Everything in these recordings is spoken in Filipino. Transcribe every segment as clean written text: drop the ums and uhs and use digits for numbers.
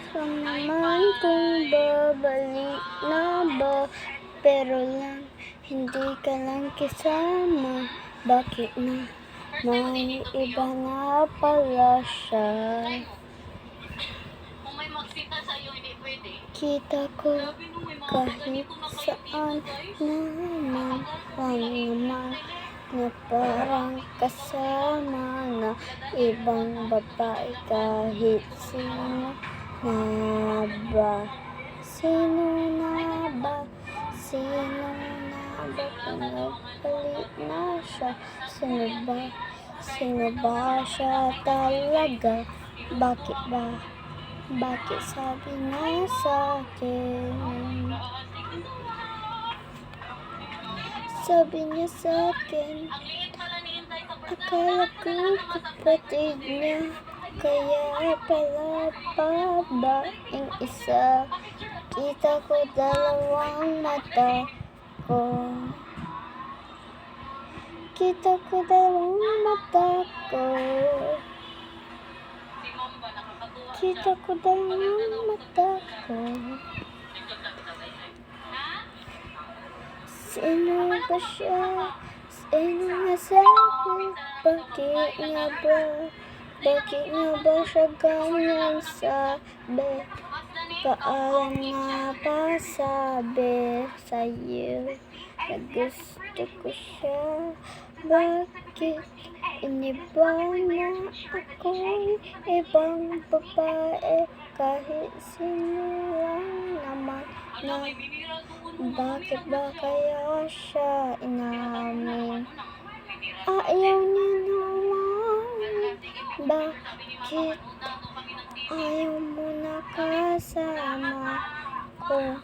Lang naman kung babalik na ba, pero lang hindi ka lang kasama. Bakit na may iba na pala siya? Kita ko kahit saan naman, lang naman na parang kasama na ibang babae. Kahit sino na ba? Sino na ba? Sino na ba? Pinagbalik na siya. Sino ba siya talaga? Bakit ba? Bakit sabi niya sa'kin? Sabi niya sa'kin, akala ko kapatid niya, kaya pala babaeng isa. Kita ko dalawang mata ko. Kita ko dalawang mata ko. Kita ko dalawang mata ko. Sino ba siya? Sino nga sabi? Bakit nga ba? Bakit nga ba siya ganyan sabi? Paalam nga ba sabi sa'yo na gusto ko siya? Bakit iniba na ako'y ibang babae? Kahit sino lang naman na. Bakit ba kaya siya inamin? Ayaw niya naman. Bakit ayaw mo na kasama ko?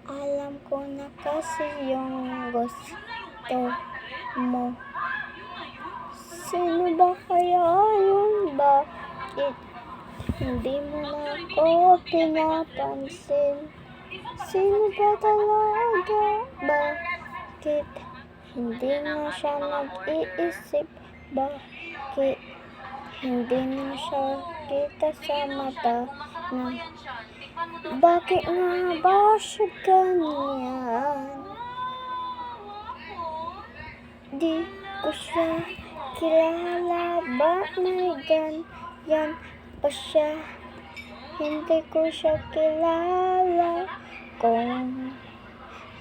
Alam ko na kasi yung gusto mo. Sino ba kaya yung bakit hindi mo na ako pinapansin? Sino ba talaga? Bakit hindi na siya nag-iisip? Bakit hindi na siya kita sa mata na? Bakit nga ba siya ganyan? Di ko siya kilala, ba may ganyan pa siya? Hindi ko siya kilala. Kung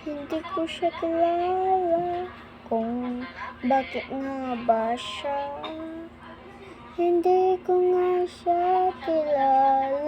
hindi ko siya kilala, kung bakit nga ba siya? Hindi ko nga siya kilala.